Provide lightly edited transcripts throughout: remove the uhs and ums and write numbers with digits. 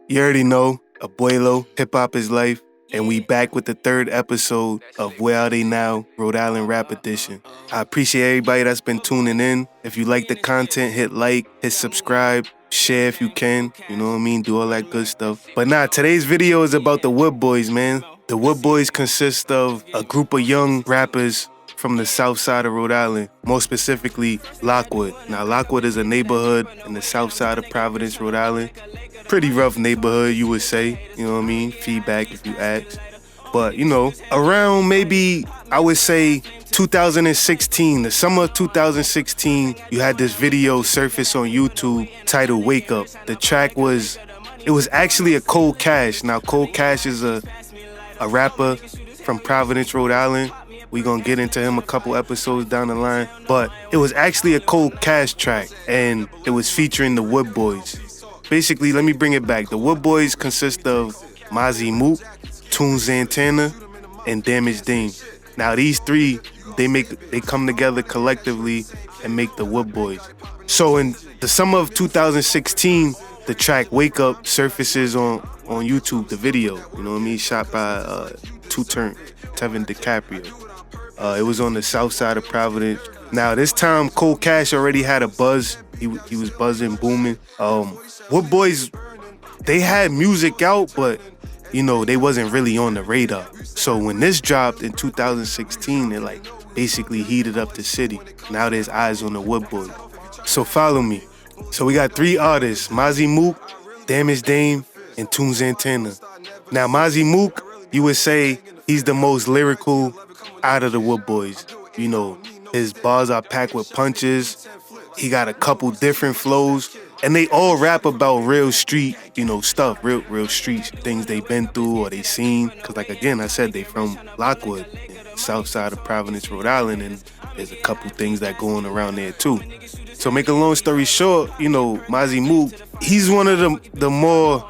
You already know, Abuelo, Hip Hop is Life, and we back with the third episode of Where Are They Now, Rhode Island Rap Edition. I appreciate everybody that's been tuning in. If you like the content, hit like, hit subscribe, share if you can, you know what I mean, do all that good stuff. But today's video is about the WoodBoys, man. The WoodBoys consist of a group of young rappers from the South Side of Rhode Island, more specifically Lockwood. Now, Lockwood is a neighborhood in the South Side of Providence, Rhode Island. Pretty rough neighborhood, you would say, you know what I mean? Feedback if you ask. But, around maybe, I would say 2016, the summer of 2016, you had this video surface on YouTube titled Wake Up. The track was actually a Kold Kash. Now, Kold Kash is a rapper from Providence, Rhode Island. We gonna get into him a couple episodes down the line. But it was actually a Kold Kash track, and it was featuring the WoodBoys. Basically, let me bring it back. The WoodBoys consist of Mozzie Mook, Toon Santana, and Damaged Dame. Now these three, they come together collectively and make the WoodBoys. So in the summer of 2016, the track Wake Up surfaces on YouTube, the video, you know what I mean, shot by two-turn Tevin DiCaprio. It was on the South Side of Providence. Now this time, Kold Kash already had a buzz. He was buzzing, booming. WoodBoys, they had music out, but they wasn't really on the radar. So when this dropped in 2016, it basically heated up the city. Now there's eyes on the WoodBoys. So follow me. So we got three artists: Mozzie Mook, Damaged Dame, and Toon Santana. Now Mozzie Mook, you would say he's the most lyrical out of the WoodBoys. His bars are packed with punches. He got a couple different flows. And they all rap about real street, stuff, real street things they been through or they seen. Cause again, I said they from Lockwood, South Side of Providence, Rhode Island, and there's a couple things that going around there too. So make a long story short, Mozzie Mook, he's one of the more,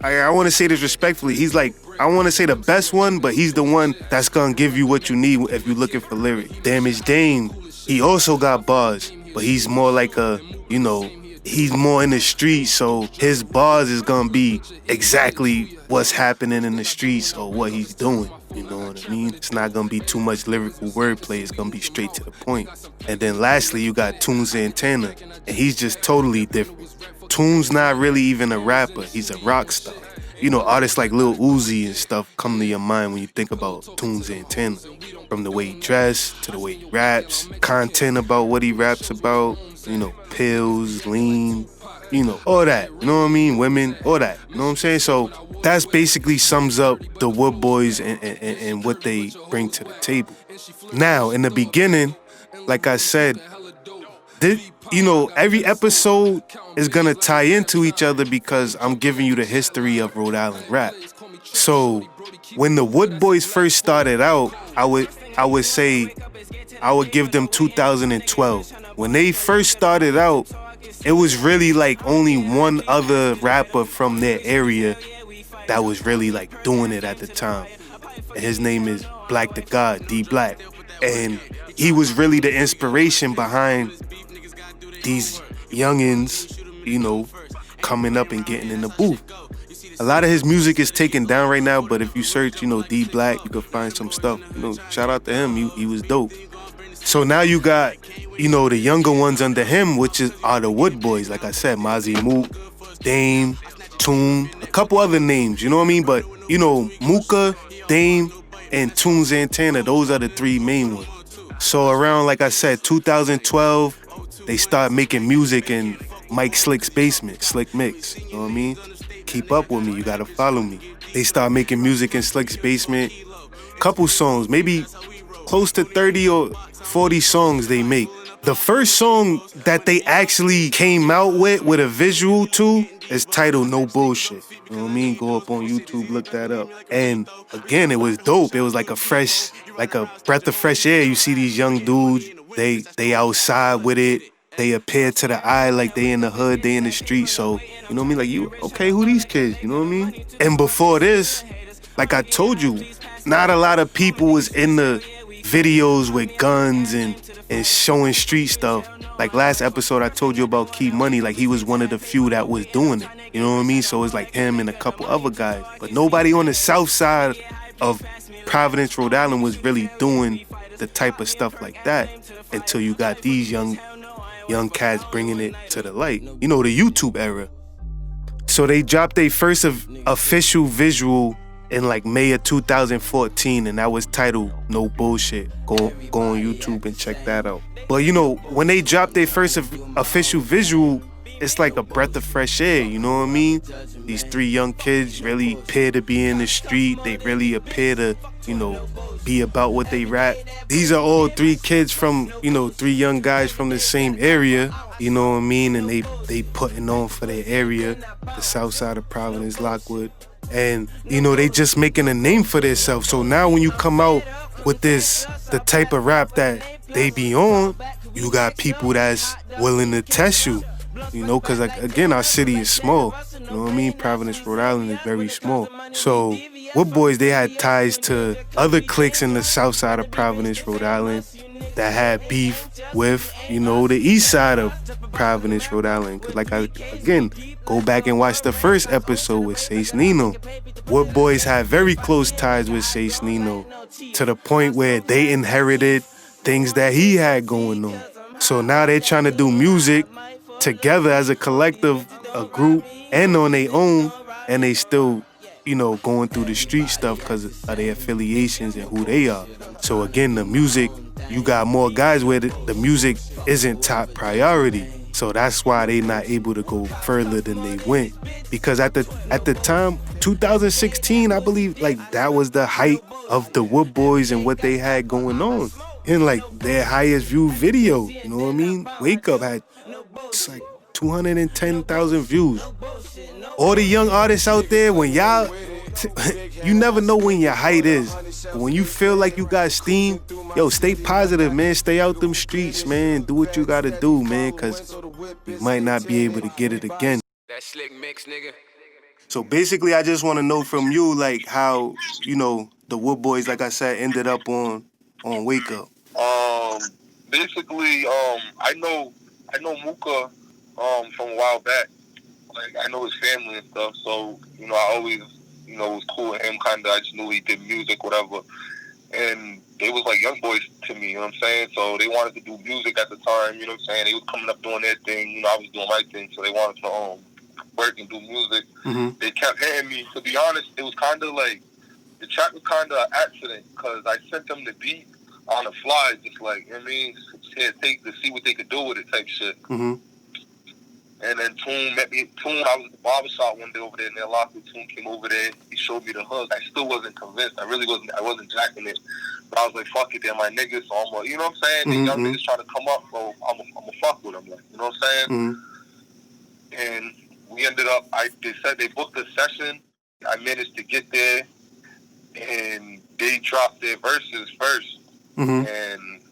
I want to say this respectfully, he's I want to say the best one, but he's the one that's gonna give you what you need if you're looking for lyrics. Damaged Dame, he also got bars, but he's more like he's more in the streets, so his bars is gonna be exactly what's happening in the streets or what he's doing. You know what I mean? It's not gonna be too much lyrical wordplay. It's gonna be straight to the point. And then lastly, you got Toon Santana, and he's just totally different. Toon's not really even a rapper. He's a rock star. Artists like Lil Uzi and stuff come to your mind when you think about Toon Santana. From the way he dressed to the way he raps, content about what he raps about, pills, lean, all that. You know what I mean? Women, all that. You know what I'm saying? So that's basically sums up the WoodBoys and what they bring to the table. Now, in the beginning, like I said, every episode is gonna tie into each other because I'm giving you the history of Rhode Island rap. So when the WoodBoys first started out, I would say I would give them 2012. When they first started out, it was really only one other rapper from their area that was really doing it at the time. And his name is Black the God, D Black. And he was really the inspiration behind these youngins, coming up and getting in the booth. A lot of his music is taken down right now, but if you search, D Black, you can find some stuff. Shout out to him, he was dope. So now you got, the younger ones under him, which are the WoodBoys. Like I said, Mozzie Mook, Dame, Toon, a couple other names, you know what I mean? But, Mooka, Dame, and Toon Santana, those are the three main ones. So around, like I said, 2012, they start making music in Mike Slick's basement, SLICKmix, you know what I mean? Keep up with me, you gotta follow me. They start making music in Slick's basement, couple songs, maybe close to 30 or 40 songs they make. The first song that they actually came out with a visual to is titled No Bullshit. You know what I mean? Go up on YouTube, look that up. And again, it was dope. It was like a breath of fresh air. You see these young dudes, they outside with it. They appear to the eye like they in the hood, they in the street. So, you know what I mean? Okay, who these kids? You know what I mean? And before this, like I told you, not a lot of people was in the videos with guns and and showing street stuff. Like last episode I told you about Key Money, like he was one of the few that was doing it. You know what I mean? So it's like him and a couple other guys. But nobody on the south side of Providence, Rhode Island was really doing the type of stuff like that until you got these young cats bringing it to the light. You know, the YouTube era. So they dropped their first official visual in like May of 2014, and that was titled No Bullshit. Go on YouTube and check that out. But you know, when they dropped their first official visual, it's like a breath of fresh air, you know what I mean? These three young kids really appear to be in the street. They really appear to, you know, be about what they rap. These are all three kids from, you know, three young guys from the same area, you know what I mean? And they putting on for their area, the South Side of Providence, Lockwood. And, you know, they just making a name for themselves. So now when you come out with the type of rap that they be on, you got people that's willing to test you. You know, because, like, again, our city is small. You know what I mean? Providence, Rhode Island is very small. So, WoodBoys, they had ties to other cliques in the south side of Providence, Rhode Island that had beef with, you know, the east side of Providence, Rhode Island. Because, like, again, go back and watch the first episode with Sace Nino. WoodBoys had very close ties with Sace Nino to the point where they inherited things that he had going on. So now they're trying to do music together as a collective, a group, and on their own, and they still, you know, going through the street stuff because of their affiliations and who they are. So again, the music, you got more guys where the music isn't top priority. So that's why they not able to go further than they went. Because at the time, 2016, I believe, like, that was the height of the WoodBoys and what they had going on. And like their highest viewed video, you know what I mean? Wake Up had, it's like 210,000 views. All the young artists out there, when y'all, you never know when your height is. When you feel like you got steam, yo, stay positive, man. Stay out them streets, man. Do what you gotta do, man, because you might not be able to get it again. That SLICKmix, nigga. So basically, I just want to know from you, like, how, you know, the WoodBoys, like I said, ended up on Wake Up. Basically, I know Muka from a while back. Like, I know his family and stuff, so, you know, I always, you know, was cool with him, kind of. I just knew he did music, whatever. And they was like young boys to me, you know what I'm saying? So they wanted to do music at the time, you know what I'm saying? They was coming up doing their thing, you know, I was doing my thing, so they wanted to work and do music. Mm-hmm. They kept hitting me. To be honest, it was kind of like, the track was kind of an accident, because I sent them the beat on the fly, just like, you know what I mean? Take to see what they could do with it type shit. Mm-hmm. And then Toon met me. Toon, I was at the barbershop one day over there in their locker. Toon came over there. He showed me the hook. I still wasn't convinced. I wasn't jacking it. But I was like, fuck it, they're my niggas. So I'm like, you know what I'm saying? Mm-hmm. The young niggas trying to come up, so I'm a fuck with them. Like, you know what I'm saying? Mm-hmm. And we ended up, they said they booked a session. I managed to get there. And they dropped their verses first. Mm-hmm. And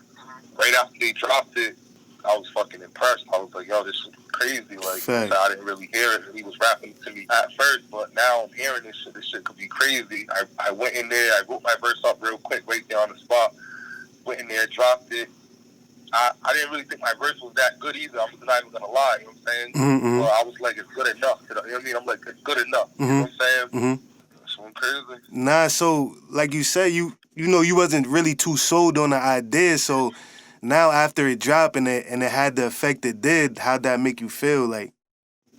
right after they dropped it, I was fucking impressed. I was like, yo, this is crazy. Like, I didn't really hear it. He was rapping to me at first, but now I'm hearing this shit. This shit could be crazy. I went in there. I wrote my verse up real quick right there on the spot. Went in there, dropped it. I didn't really think my verse was that good either. I'm not even going to lie. You know what I'm saying? Mm-hmm. But I was like, it's good enough. You know what I mean? I'm like, it's good enough. Mm-hmm. You know what I'm saying? Mm-hmm. So I'm crazy. Nah, so like you said, you know, you wasn't really too sold on the idea. So now after it dropped and it had the effect it did, how'd that make you feel? Like,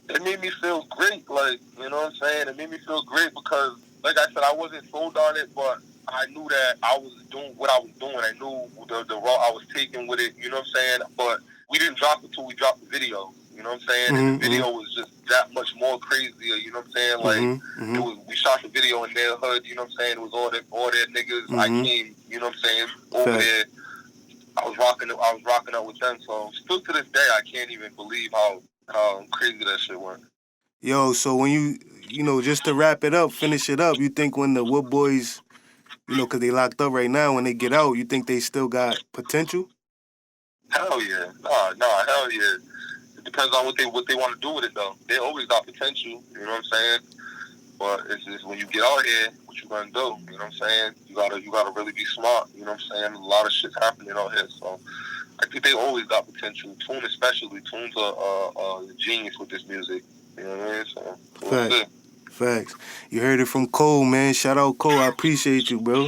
it made me feel great. Like, you know what I'm saying? It made me feel great because, like I said, I wasn't sold on it, but I knew that I was doing what I was doing. I knew the route I was taking with it. You know what I'm saying? But we didn't drop it till we dropped the video. You know what I'm saying? Mm-hmm. And the video was just that much more crazier. You know what I'm saying? Like, mm-hmm. it was. We shot the video in their hood. You know what I'm saying? It was all their niggas. Mm-hmm. I came. You know what I'm saying? Over there. I was rocking up with them. So still to this day, I can't even believe how crazy that shit went. Yo, so when you know, just to wrap it up, finish it up, you think when the WoodBoys, you know, because they locked up right now, when they get out, you think they still got potential? Hell yeah. No, hell yeah. It depends on what they want to do with it, though. They always got potential, you know what I'm saying? But it's just when you get out here, what you gonna do? You know what I'm saying? You gotta really be smart, you know what I'm saying? A lot of shit's happening out here, so I think they always got potential. Tune especially. Tune's a genius with this music. You know what I mean? So Facts. Facts. You heard it from Kold, man. Shout out Kold. I appreciate you, bro.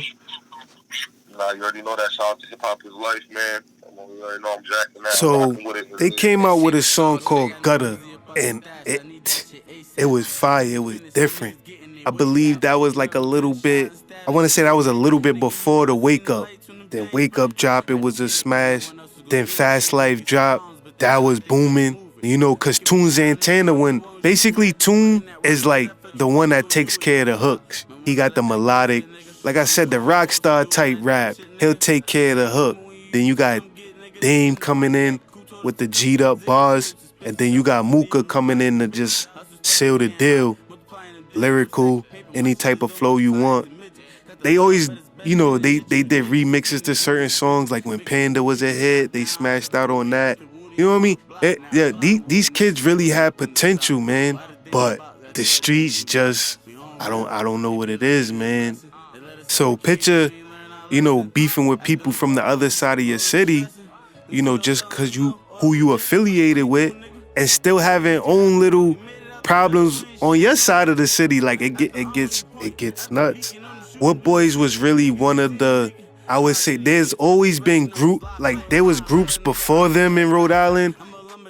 Nah, you already know that. Shout out to Hip Hop Is Life, man. You already know I'm jacking that. So I'm with it. they came out with a song called Gutta, and it was fire. It was different. I believe that was like a little bit. I want to say that was a little bit before the Wake Up. Then Wake Up drop, it was a smash. Then Fast Life drop, that was booming. You know, cause Tune's antenna, when basically Tune is like the one that takes care of the hooks. He got the melodic, like I said, the rock star type rap. He'll take care of the hook. Then you got Dame coming in with the G'd up bars, and then you got Mooka coming in to just seal the deal. Lyrical, any type of flow you want. They always, you know, they did remixes to certain songs, like when Panda was a hit, they smashed out on that. You know what I mean? These kids really had potential, man. But the streets just, I don't know what it is, man. So picture, you know, beefing with people from the other side of your city, you know, just cause who you affiliated with, and still having own little problems on your side of the city. Like it gets nuts. WoodBoys was really one of the, I would say, there's always been there was groups before them in Rhode Island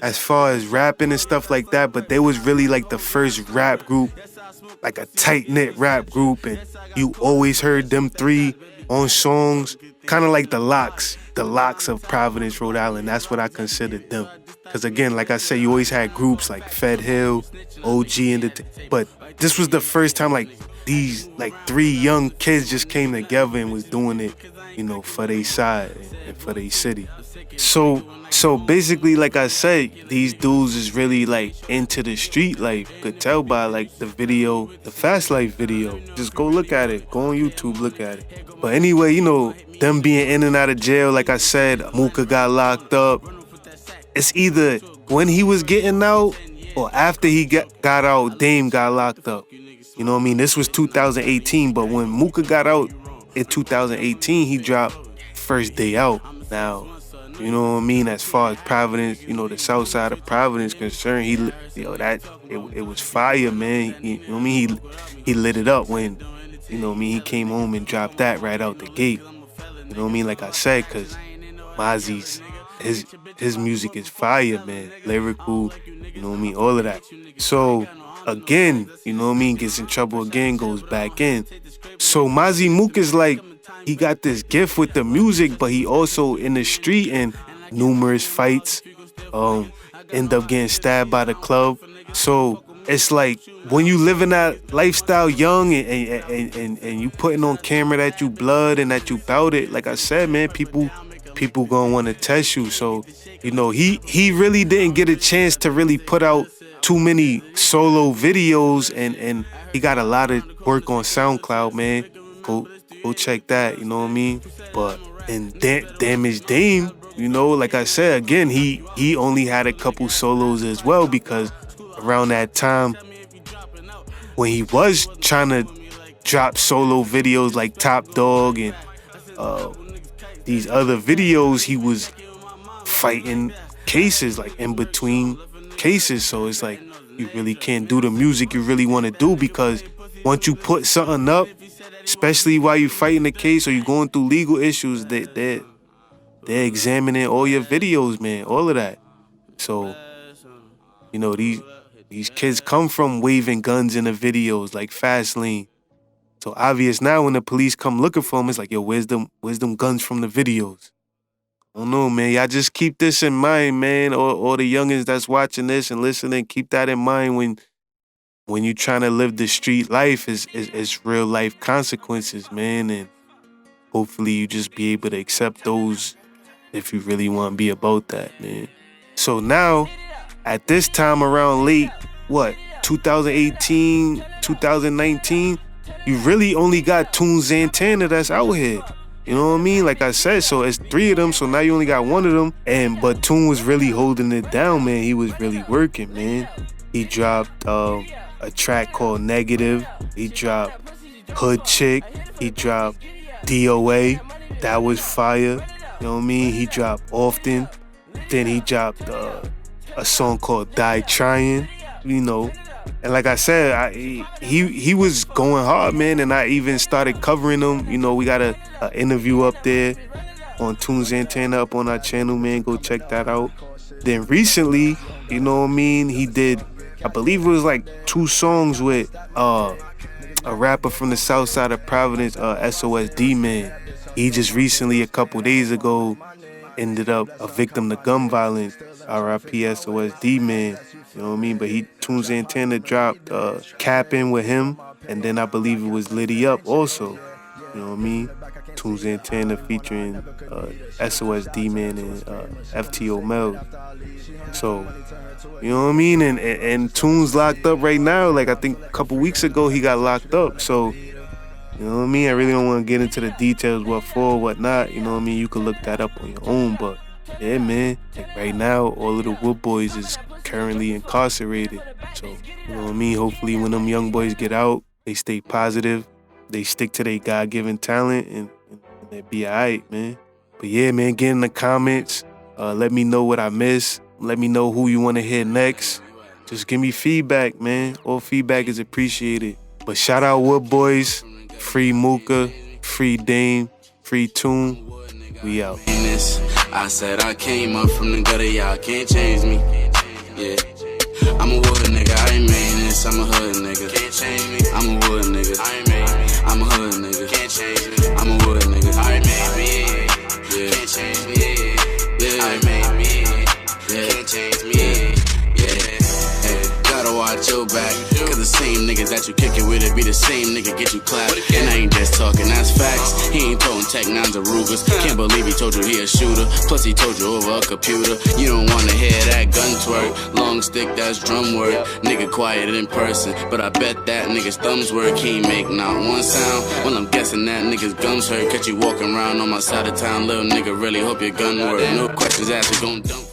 as far as rapping and stuff like that, but they was really like the first rap group, like a tight-knit rap group, and you always heard them three on songs, kind of like the Locks of Providence, Rhode Island. That's what I considered them. Because again, like I said, you always had groups like HHIL, OG, but this was the first time like these like three young kids just came together and was doing it, you know, for their side and for their city. So basically, like I said, these dudes is really like into the street life. Could tell by like the video, the Fast Life video. Just go look at it. Go on YouTube, look at it. But anyway, you know, them being in and out of jail, like I said, Mooka got locked up. It's either when he was getting out or after he got out, Dame got locked up. You know what I mean? This was 2018, but when Mooka got out in 2018, he dropped First Day Out. Now, you know what I mean? As far as Providence, you know, the South Side of Providence concerned, it was fire, man. You know what I mean? He lit it up when, you know what I mean, he came home and dropped that right out the gate. You know what I mean? Like I said, because Mozzie's, his music is fire, man. Lyrical, you know what I mean? All of that. So, again, you know what I mean? Gets in trouble again, goes back in. So Mozzie Mook is like, he got this gift with the music, but he also in the street and numerous fights. End up getting stabbed by the club. So it's like when you living that lifestyle young and you putting on camera that you blood and that you bout it, like I said, man, people gonna want to test you. So, you know, he really didn't get a chance to really put out too many solo videos, and he got a lot of work on SoundCloud, man. Go check that, you know what I mean? But in Damage Dame, you know, like I said, again, he only had a couple solos as well, because around that time when he was trying to drop solo videos like Top Dog and these other videos, he was fighting cases, like in between cases. So it's like you really can't do the music you really want to do, because once you put something up, especially while you're fighting the case or you're going through legal issues, they're examining all your videos, man, all of that. So, you know, these kids come from waving guns in the videos like Fast Lane. So obvious now when the police come looking for them, it's like, yo, where's them guns from the videos? I don't know, man. Y'all just keep this in mind, man. Or the youngins that's watching this and listening, keep that in mind when you trying to live the street life. Is real life consequences, man. And hopefully you just be able to accept those if you really want to be about that, man. So now, at this time around late, 2018, 2019, you really only got Tune Zantana that's out here. You know what I mean? Like I said, so it's three of them, so now you only got one of them. But Tune was really holding it down, man. He was really working, man. He dropped a track called Negative. He dropped Hood Chick. He dropped DOA. That was fire. You know what I mean? He dropped Often. Then he dropped a song called Die Trying, you know. And like I said, he was going hard, man, and I even started covering him. You know, we got a interview up there on Tunes Antenna up on our channel, man. Go check that out. Then recently, you know what I mean, he did, I believe it was like 2 songs with a rapper from the South Side of Providence, SOSD, man. He just recently, a couple days ago, ended up a victim to gun violence. R.I.P. SOSD, man. You know what I mean? But he, Tunes Antenna dropped Capping with him, and then I believe it was Liddy Up also. You know what I mean? Tunes Antenna featuring SOSD, man, and FTO Mel. So, you know what I mean? And Tunes locked up right now. Like, I think a couple weeks ago he got locked up. So, you know what I mean? I really don't want to get into the details, what for, what not. You know what I mean? You can look that up on your own. But, yeah, man. Like, right now, all of the WoodBoys is currently incarcerated. So, you know what I mean? Hopefully when them young boys get out, they stay positive. They stick to their God-given talent and they be all right, man. But, yeah, man, get in the comments. Let me know what I missed. Let me know who you want to hear next. Just give me feedback, man. All feedback is appreciated. But shout out WoodBoys. Free Mooka, free Dame, free Tune. We out. I said I came up from the gutter, y'all can't change me. Yeah, I'm a wood nigga, I ain't made this. I'm a hood nigga, can't change me. I'm a wood nigga, I ain't made me. I'm a hood nigga, can't change me. I'm a wood nigga, I ain't made me. Yeah, can't change me. Yeah, I ain't made me. Yeah, can't change me. Gotta watch your back, cause the same niggas that you kick it with, it be the same nigga get you clapped. And I ain't just talking, that's facts. He ain't throwing Tech 9s or Rugers. Can't believe he told you he a shooter. Plus he told you over a computer. You don't wanna hear that gun twerk. Long stick, that's drum work. Nigga quiet in person, but I bet that nigga's thumbs work. He ain't make not one sound. Well, I'm guessing that nigga's gums hurt. Catch you walking around on my side of town, little nigga, really hope your gun work. No questions asked, we gon' dump.